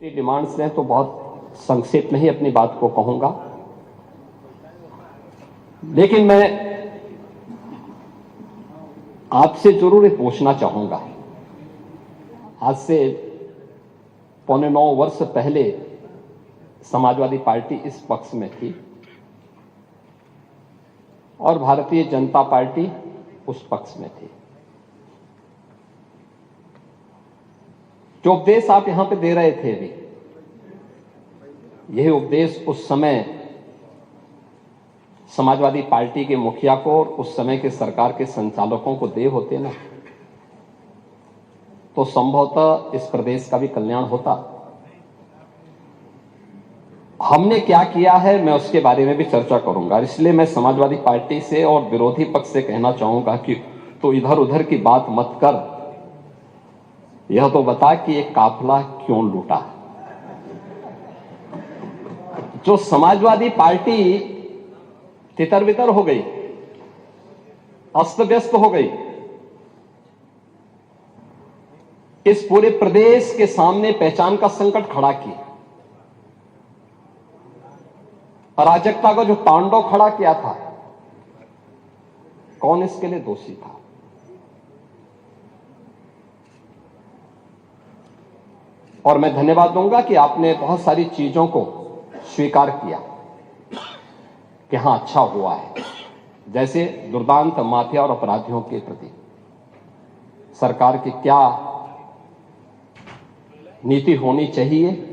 Demands हैं तो बहुत संक्षेप में ही अपनी बात को कहूंगा, लेकिन मैं आपसे जरूर ये पूछना चाहूंगा। आज से 8.25 वर्ष पहले समाजवादी पार्टी इस पक्ष में थी और भारतीय जनता पार्टी उस पक्ष में थी। जो उपदेश आप यहां पे दे रहे थे अभी, यही उपदेश उस समय समाजवादी पार्टी के मुखिया को और उस समय के सरकार के संचालकों को दे होते ना, तो संभवतः इस प्रदेश का भी कल्याण होता। हमने क्या किया है मैं उसके बारे में भी चर्चा करूंगा। इसलिए मैं समाजवादी पार्टी से और विरोधी पक्ष से कहना चाहूंगा कि तो इधर उधर की बात मत कर, यह तो बता कि एक काफिला क्यों लूटा। जो समाजवादी पार्टी तितर बितर हो गई, अस्त व्यस्त हो गई, इस पूरे प्रदेश के सामने पहचान का संकट खड़ा किया, अराजकता का जो तांडव खड़ा किया था, कौन इसके लिए दोषी था? और मैं धन्यवाद दूंगा कि आपने बहुत सारी चीजों को स्वीकार किया कि हां अच्छा हुआ है। जैसे दुर्दांत माफिया और अपराधियों के प्रति सरकार की क्या नीति होनी चाहिए,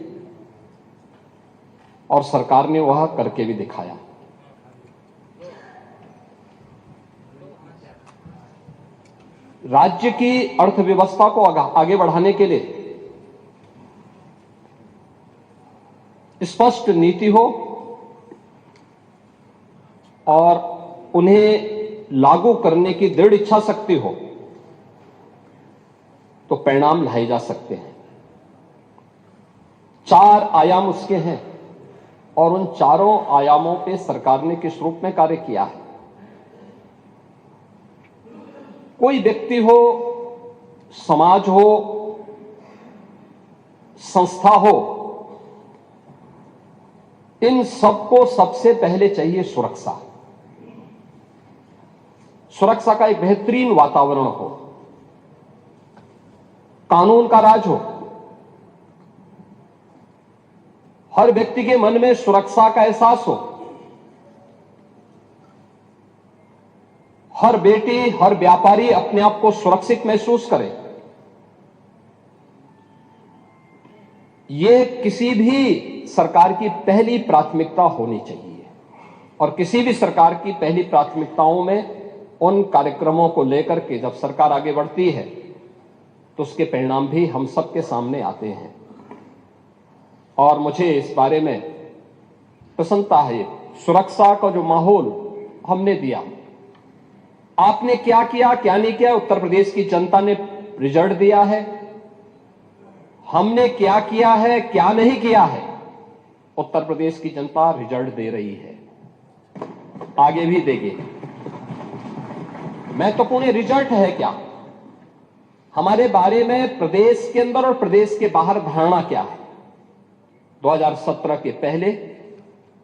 और सरकार ने वह करके भी दिखाया। राज्य की अर्थव्यवस्था को आगे बढ़ाने के लिए स्पष्ट नीति हो और उन्हें लागू करने की दृढ़ इच्छा शक्ति हो तो परिणाम लाए जा सकते हैं। 4 आयाम उसके हैं और उन चारों आयामों पे सरकार ने किस रूप में कार्य किया है। कोई व्यक्ति हो, समाज हो, संस्था हो, इन सबको सबसे पहले चाहिए सुरक्षा। सुरक्षा का एक बेहतरीन वातावरण हो, कानून का राज हो, हर व्यक्ति के मन में सुरक्षा का एहसास हो, हर बेटी, हर व्यापारी अपने आप को सुरक्षित महसूस करे। यह किसी भी सरकार की पहली प्राथमिकता होनी चाहिए, और किसी भी सरकार की पहली प्राथमिकताओं में उन कार्यक्रमों को लेकर के जब सरकार आगे बढ़ती है तो उसके परिणाम भी हम सबके सामने आते हैं। और मुझे इस बारे में प्रसन्नता है, सुरक्षा का जो माहौल हमने दिया, आपने क्या किया क्या नहीं किया, उत्तर प्रदेश की जनता ने रिजल्ट दिया है। हमने क्या किया है क्या नहीं किया है, उत्तर प्रदेश की जनता रिजल्ट दे रही है, आगे भी देगी। महत्वपूर्ण रिजल्ट है क्या, हमारे बारे में प्रदेश के अंदर और प्रदेश के बाहर धारणा क्या है। 2017 के पहले,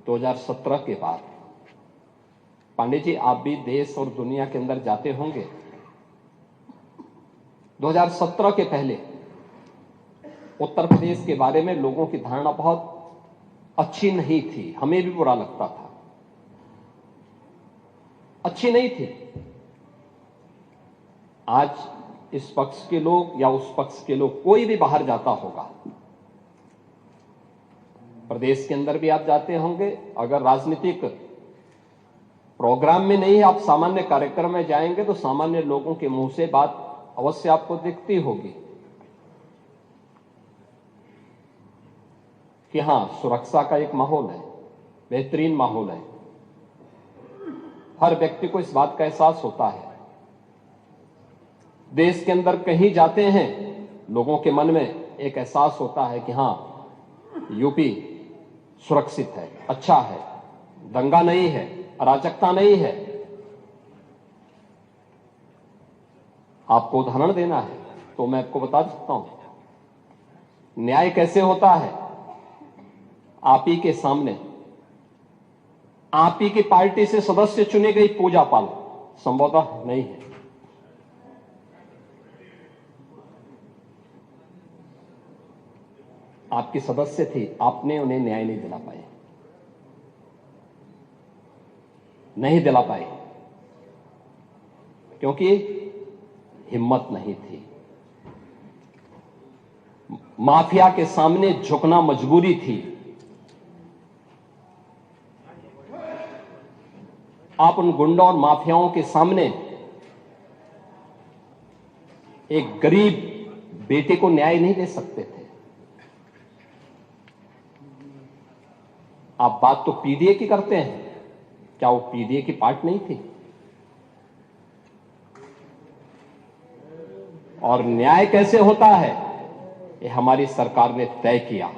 2017 के बाद। पांडे जी, आप भी देश और दुनिया के अंदर जाते होंगे। 2017 के पहले उत्तर प्रदेश के बारे में लोगों की धारणा बहुत अच्छी नहीं थी, हमें भी बुरा लगता था, अच्छी नहीं थी। आज इस पक्ष के लोग या उस पक्ष के लोग, कोई भी बाहर जाता होगा, प्रदेश के अंदर भी आप जाते होंगे, अगर राजनीतिक प्रोग्राम में नहीं, आप सामान्य कार्यक्रम में जाएंगे तो सामान्य लोगों के मुंह से बात अवश्य आपको दिखती होगी कि हां, सुरक्षा का एक माहौल है, बेहतरीन माहौल है। हर व्यक्ति को इस बात का एहसास होता है। देश के अंदर कहीं जाते हैं, लोगों के मन में एक एहसास होता है कि हां, यूपी सुरक्षित है, अच्छा है, दंगा नहीं है, अराजकता नहीं है। आपको उदाहरण देना है तो मैं आपको बता सकता हूं, न्याय कैसे होता है? आप ही के सामने आप ही की पार्टी से सदस्य चुनी गई पूजा पाल संभवतः नहीं है। आपकी सदस्य थी, आपने उन्हें न्याय नहीं दिला पाए, नहीं दिला पाए क्योंकि हिम्मत नहीं थी। माफिया के सामने झुकना मजबूरी थी। आप उन गुंडों और माफियाओं के सामने एक गरीब बेटे को न्याय नहीं दे सकते थे। आप बात तो पीडीए की करते हैं, क्या वो पीडीए की पार्ट नहीं थी? और न्याय कैसे होता है ये हमारी सरकार ने तय किया।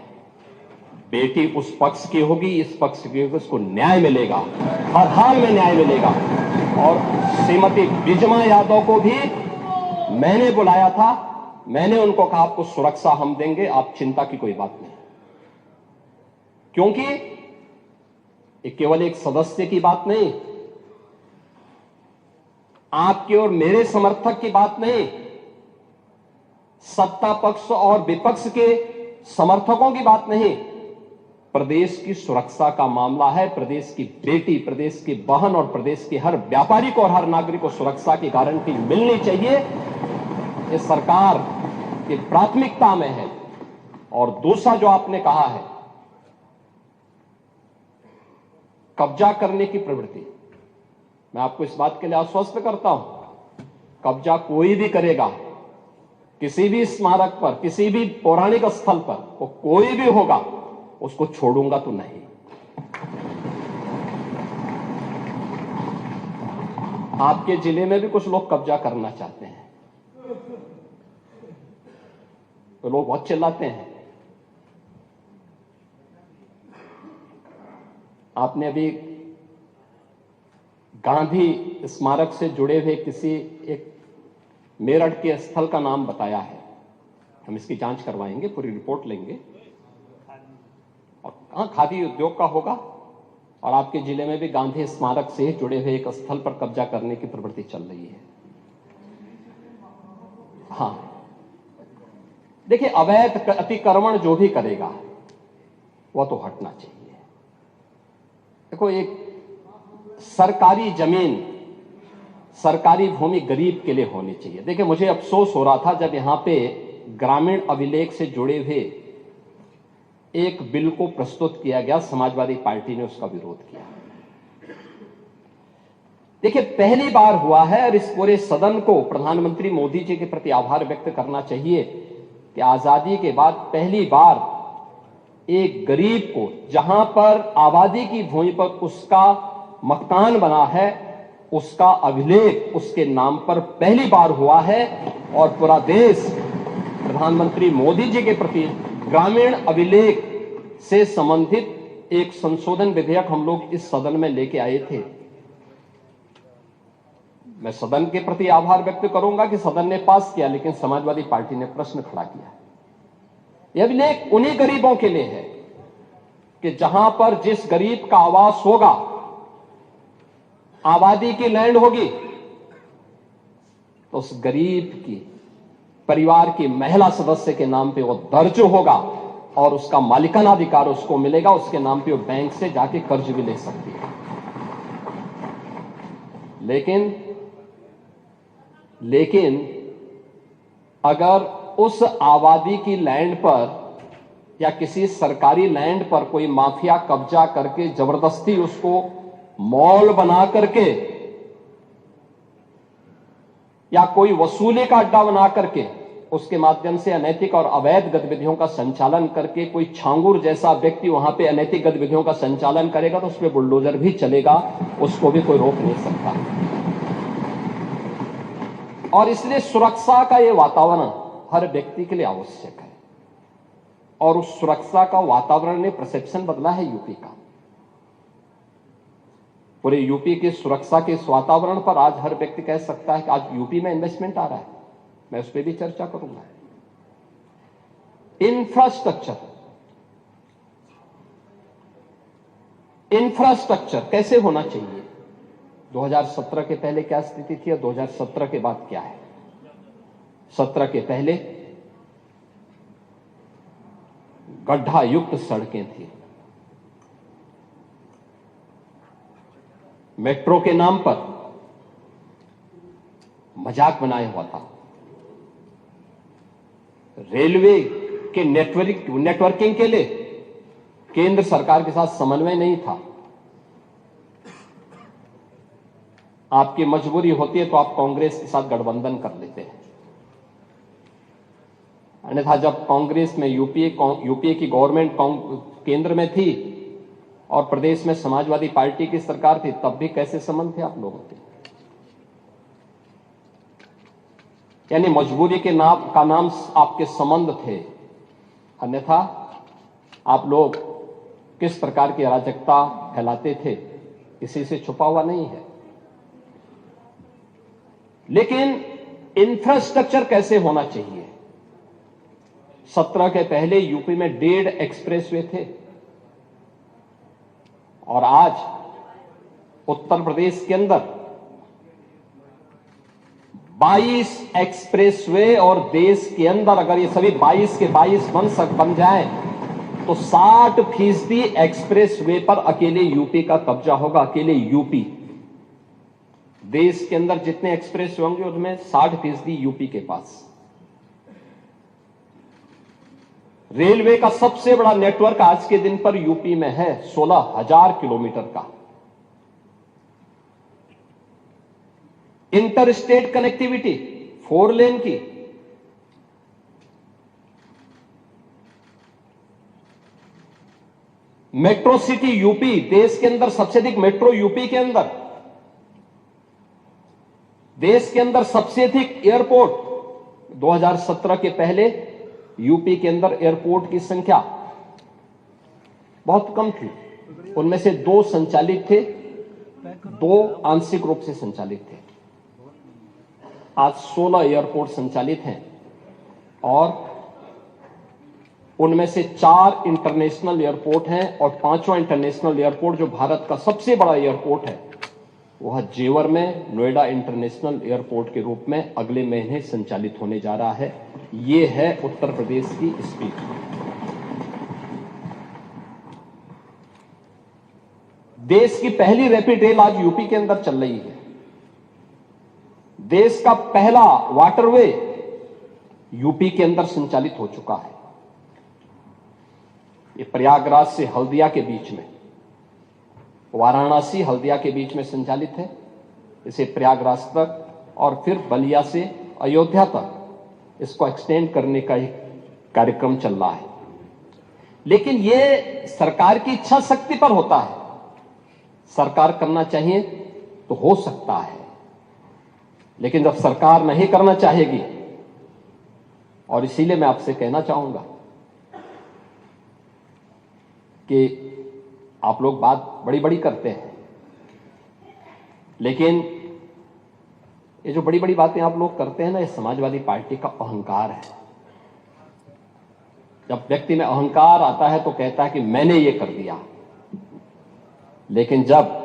बेटी उस पक्ष की होगी, इस पक्ष की होगी, उसको न्याय मिलेगा, हर हाल में न्याय मिलेगा। और श्रीमती बिजमा यादव को भी मैंने बुलाया था, मैंने उनको कहा आपको सुरक्षा हम देंगे, आप चिंता की कोई बात नहीं। क्योंकि ये केवल एक सदस्य की बात नहीं, आपके और मेरे समर्थक की बात नहीं, सत्ता पक्ष और विपक्ष के समर्थकों की बात नहीं, प्रदेश की सुरक्षा का मामला है। प्रदेश की बेटी, प्रदेश की बहन और प्रदेश के हर व्यापारी को और हर नागरिक को सुरक्षा की गारंटी मिलनी चाहिए। ये सरकार की प्राथमिकता में है। और दूसरा जो आपने कहा है, कब्जा करने की प्रवृत्ति, मैं आपको इस बात के लिए आश्वस्त करता हूं, कब्जा कोई भी करेगा, किसी भी स्मारक पर, किसी भी पौराणिक स्थल पर, वो कोई भी होगा, उसको छोड़ूंगा तो नहीं। आपके जिले में भी कुछ लोग कब्जा करना चाहते हैं, तो लोग बहुत चिल्लाते हैं। आपने अभी गांधी स्मारक से जुड़े हुए किसी एक मेरठ के स्थल का नाम बताया है, हम इसकी जांच करवाएंगे, पूरी रिपोर्ट लेंगे। और कहां खादी उद्योग का होगा, और आपके जिले में भी गांधी स्मारक से जुड़े हुए एक स्थल पर कब्जा करने की प्रवृत्ति चल रही है। हां, देखिए, अवैध अतिक्रमण जो भी करेगा वह तो हटना चाहिए। देखो, एक सरकारी जमीन, सरकारी भूमि गरीब के लिए होनी चाहिए। देखिए, मुझे अफसोस हो रहा था जब यहां पे ग्रामीण अभिलेख से जुड़े हुए एक बिल को प्रस्तुत किया गया, समाजवादी पार्टी ने उसका विरोध किया। देखिए, पहली बार हुआ है, और इस पूरे सदन को प्रधानमंत्री मोदी जी के प्रति आभार व्यक्त करना चाहिए कि आजादी के बाद पहली बार एक गरीब को, जहां पर आबादी की भूमि पर उसका मकान बना है, उसका अभिलेख उसके नाम पर पहली बार हुआ है। और पूरा देश प्रधानमंत्री मोदी जी के प्रति ग्रामीण अभिलेख से संबंधित एक संशोधन विधेयक हम लोग इस सदन में लेके आए थे। मैं सदन के प्रति आभार व्यक्त करूंगा कि सदन ने पास किया, लेकिन समाजवादी पार्टी ने प्रश्न खड़ा किया। यह अभिलेख उन्हीं गरीबों के लिए है कि जहां पर जिस गरीब का आवास होगा, आबादी की लैंड होगी, तो उस गरीब की परिवार की महिला सदस्य के नाम पे वो दर्ज होगा और उसका मालिकाना अधिकार उसको मिलेगा। उसके नाम पे वो बैंक से जाके कर्ज भी ले सकती है। लेकिन अगर उस आबादी की लैंड पर या किसी सरकारी लैंड पर कोई माफिया कब्जा करके जबरदस्ती उसको मॉल बना करके या कोई वसूली का अड्डा बना करके उसके माध्यम से अनैतिक और अवैध गतिविधियों का संचालन करके कोई छांगुर जैसा व्यक्ति वहां पे अनैतिक गतिविधियों का संचालन करेगा, तो उसमें बुलडोजर भी चलेगा, उसको भी कोई रोक नहीं सकता। और इसलिए सुरक्षा का यह वातावरण हर व्यक्ति के लिए आवश्यक है, और उस सुरक्षा का वातावरण ने परसेप्शन बदला है यूपी का। पूरे यूपी की सुरक्षा के इस वातावरण पर आज हर व्यक्ति कह सकता है कि आज यूपी में इन्वेस्टमेंट आ रहा है। मैं उस पर भी चर्चा करूंगा। इंफ्रास्ट्रक्चर कैसे होना चाहिए, 2017 के पहले क्या स्थिति थी और 2017 के बाद क्या है। 17 के पहले गड्ढा युक्त सड़कें थी, मेट्रो के नाम पर मजाक बनाया हुआ था, रेलवे के नेटवर्किंग के लिए केंद्र सरकार के साथ समन्वय नहीं था। आपकी मजबूरी होती है तो आप कांग्रेस के साथ गठबंधन कर लेते हैं, अन्यथा जब कांग्रेस में यूपीए की गवर्नमेंट केंद्र में थी और प्रदेश में समाजवादी पार्टी की सरकार थी, तब भी कैसे संबंध थे आप लोगों के। यानी मजबूरी के नाम आपके संबंध थे, अन्यथा आप लोग किस प्रकार की अराजकता फैलाते थे किसी से छुपा हुआ नहीं है। लेकिन इंफ्रास्ट्रक्चर कैसे होना चाहिए। 17 के पहले यूपी में 1.5 एक्सप्रेसवे थे और आज उत्तर प्रदेश के अंदर 22 एक्सप्रेसवे, और देश के अंदर अगर ये सभी 22 के 22 बन जाए तो 60% एक्सप्रेसवे पर अकेले यूपी का कब्जा होगा। अकेले यूपी, देश के अंदर जितने एक्सप्रेस होंगे उनमें 60% यूपी के पास। रेलवे का सबसे बड़ा नेटवर्क आज के दिन पर यूपी में है, 16,000 किलोमीटर का। इंटर स्टेट कनेक्टिविटी 4 लेन की, मेट्रो सिटी यूपी, देश के अंदर सबसे अधिक मेट्रो यूपी के अंदर, देश के अंदर सबसे अधिक एयरपोर्ट। 2017 के पहले यूपी के अंदर एयरपोर्ट की संख्या बहुत कम थी, उनमें से 2 संचालित थे, 2 आंशिक रूप से संचालित थे। आज 16 एयरपोर्ट संचालित हैं और उनमें से 4 इंटरनेशनल एयरपोर्ट हैं और 5वां इंटरनेशनल एयरपोर्ट जो भारत का सबसे बड़ा एयरपोर्ट है वह जेवर में नोएडा इंटरनेशनल एयरपोर्ट के रूप में अगले महीने संचालित होने जा रहा है। यह है उत्तर प्रदेश की स्पीड। देश की पहली रैपिड रेल आज यूपी के अंदर चल रही है। देश का पहला वाटरवे यूपी के अंदर संचालित हो चुका है। ये प्रयागराज से हल्दिया के बीच में, वाराणसी हल्दिया के बीच में संचालित है। इसे प्रयागराज तक और फिर बलिया से अयोध्या तक इसको एक्सटेंड करने का एक कार्यक्रम चल रहा है। लेकिन यह सरकार की इच्छा शक्ति पर होता है। सरकार करना चाहिए तो हो सकता है, लेकिन जब सरकार नहीं करना चाहेगी, और इसीलिए मैं आपसे कहना चाहूंगा कि आप लोग बात बड़ी बड़ी करते हैं, लेकिन ये जो बड़ी बड़ी बातें आप लोग करते हैं ना, ये समाजवादी पार्टी का अहंकार है। जब व्यक्ति में अहंकार आता है तो कहता है कि मैंने ये कर दिया, लेकिन जब,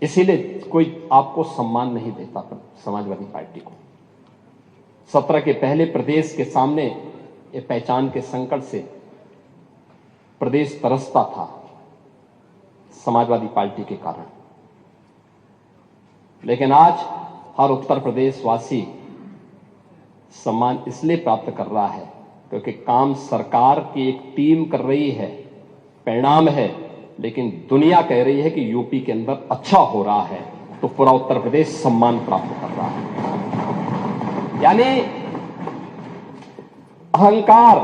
इसीलिए कोई आपको सम्मान नहीं देता समाजवादी पार्टी को। 17 के पहले प्रदेश के सामने ये पहचान के संकट से प्रदेश तरसता था समाजवादी पार्टी के कारण, लेकिन आज हर उत्तर प्रदेश वासी सम्मान इसलिए प्राप्त कर रहा है क्योंकि काम सरकार की एक टीम कर रही है, परिणाम है, लेकिन दुनिया कह रही है कि यूपी के अंदर अच्छा हो रहा है, तो पूरा उत्तर प्रदेश सम्मान प्राप्त कर रहा है। यानी अहंकार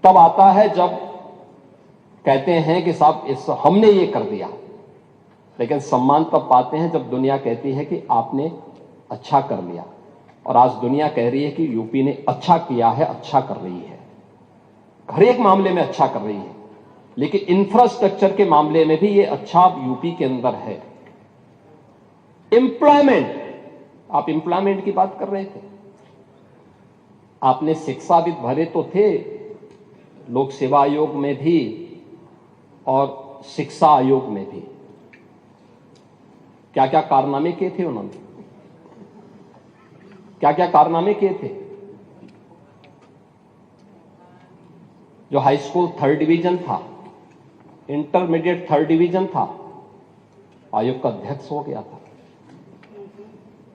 तब आता है जब कहते हैं कि साहब हमने ये कर दिया, लेकिन सम्मान तब पाते हैं जब दुनिया कहती है कि आपने अच्छा कर लिया। और आज दुनिया कह रही है कि यूपी ने अच्छा किया है, अच्छा कर रही है, हर एक मामले में अच्छा कर रही है, लेकिन इंफ्रास्ट्रक्चर के मामले में भी ये अच्छा यूपी के अंदर है। एम्प्लॉयमेंट, आप एम्प्लॉयमेंट की बात कर रहे थे, आपने शिक्षाविद भरे तो थे लोक सेवा आयोग में भी और शिक्षा आयोग में भी। क्या क्या कारनामे किए थे उन्होंने, क्या क्या कारनामे किए थे। जो हाई स्कूल 3rd डिवीजन था, इंटरमीडिएट 3rd डिवीजन था, आयोग का अध्यक्ष हो गया था।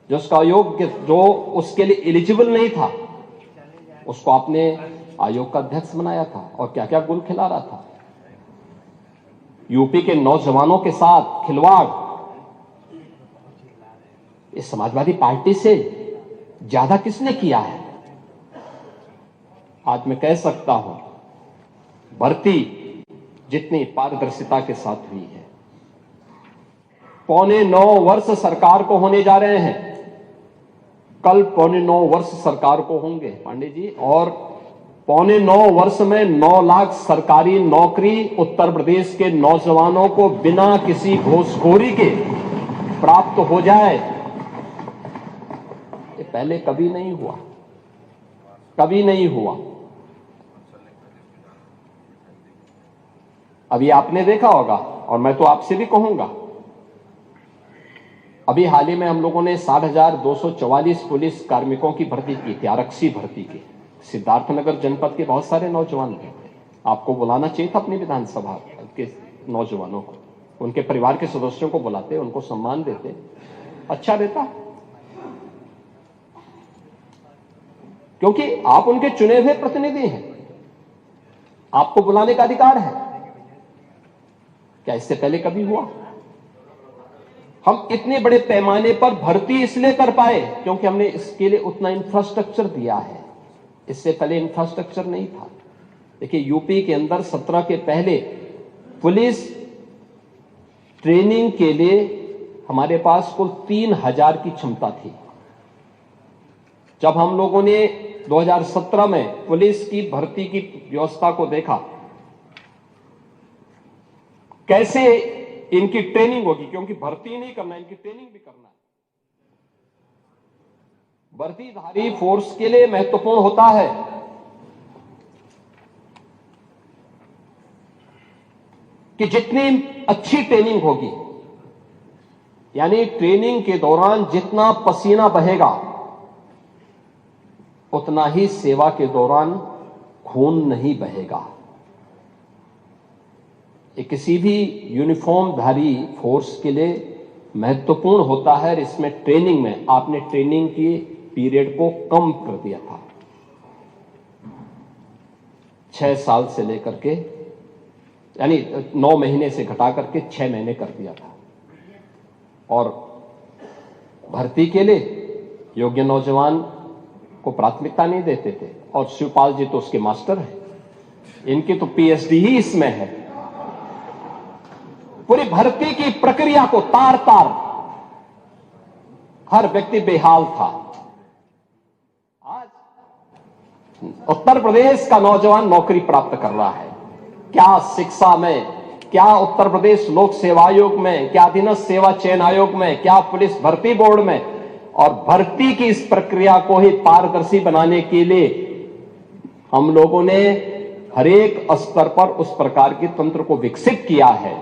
जो उसका आयोग जो उसके लिए एलिजिबल नहीं था उसको आपने आयोग का अध्यक्ष बनाया था, और क्या क्या गुल खिला रहा था। यूपी के नौजवानों के साथ खिलवाड़ इस समाजवादी पार्टी से ज्यादा किसने किया है। आज मैं कह सकता हूं भर्ती जितनी पारदर्शिता के साथ हुई है, 8.25 वर्ष सरकार को होने जा रहे हैं, कल 8.25 वर्ष सरकार को होंगे पांडे जी, और 8.25 वर्ष में 9 लाख सरकारी नौकरी उत्तर प्रदेश के नौजवानों को बिना किसी घूसखोरी के प्राप्त हो जाए, ये पहले कभी नहीं हुआ, कभी नहीं हुआ। अभी आपने देखा होगा, और मैं तो आपसे भी कहूंगा, अभी हाल ही में हम लोगों ने 60,244 पुलिस कार्मिकों की भर्ती की थी, आरक्षी भर्ती की। सिद्धार्थनगर जनपद के बहुत सारे नौजवान थे, आपको बुलाना चाहिए था अपनी विधानसभा के नौजवानों को, उनके परिवार के सदस्यों को बुलाते, उनको सम्मान देते, अच्छा रहता। क्योंकि आप उनके चुने हुए प्रतिनिधि हैं, आपको बुलाने का अधिकार है। क्या इससे पहले कभी हुआ? हम इतने बड़े पैमाने पर भर्ती इसलिए कर पाए क्योंकि हमने इसके लिए उतना इंफ्रास्ट्रक्चर दिया है, इससे पहले इंफ्रास्ट्रक्चर नहीं था। देखिए यूपी के अंदर 17 के पहले पुलिस ट्रेनिंग के लिए हमारे पास कुल 3,000 की क्षमता थी। जब हम लोगों ने 2017 में पुलिस की भर्ती की व्यवस्था को देखा, कैसे इनकी ट्रेनिंग होगी, क्योंकि भर्ती नहीं करना, इनकी ट्रेनिंग भी करना है। वर्दीधारी फोर्स के लिए महत्वपूर्ण होता है कि जितनी अच्छी ट्रेनिंग होगी, यानी ट्रेनिंग के दौरान जितना पसीना बहेगा उतना ही सेवा के दौरान खून नहीं बहेगा। ये किसी भी यूनिफॉर्मधारी फोर्स के लिए महत्वपूर्ण होता है। इसमें ट्रेनिंग में आपने ट्रेनिंग की पीरियड को कम कर दिया था, 6 साल से लेकर के, यानी 9 महीने से घटा करके 6 महीने कर दिया था। और भर्ती के लिए योग्य नौजवान को प्राथमिकता नहीं देते थे। और शिवपाल जी तो उसके मास्टर हैं, इनकी तो पीएचडी ही इसमें है। पूरी भर्ती की प्रक्रिया को तार तार हर व्यक्ति बेहाल था। आज उत्तर प्रदेश का नौजवान नौकरी प्राप्त कर रहा है। क्या शिक्षा में, क्या उत्तर प्रदेश लोक सेवा आयोग में, क्या अधीनस्थ सेवा चयन आयोग में, क्या पुलिस भर्ती बोर्ड में। और भर्ती की इस प्रक्रिया को ही पारदर्शी बनाने के लिए हम लोगों ने हरेक स्तर पर उस प्रकार के तंत्र को विकसित किया है।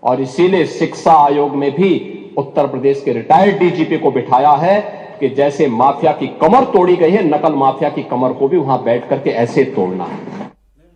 और इसीलिए शिक्षा आयोग में भी उत्तर प्रदेश के रिटायर्ड डीजीपी को बिठाया है कि जैसे माफिया की कमर तोड़ी गई है, नकल माफिया की कमर को भी वहां बैठ करके ऐसे तोड़ना है।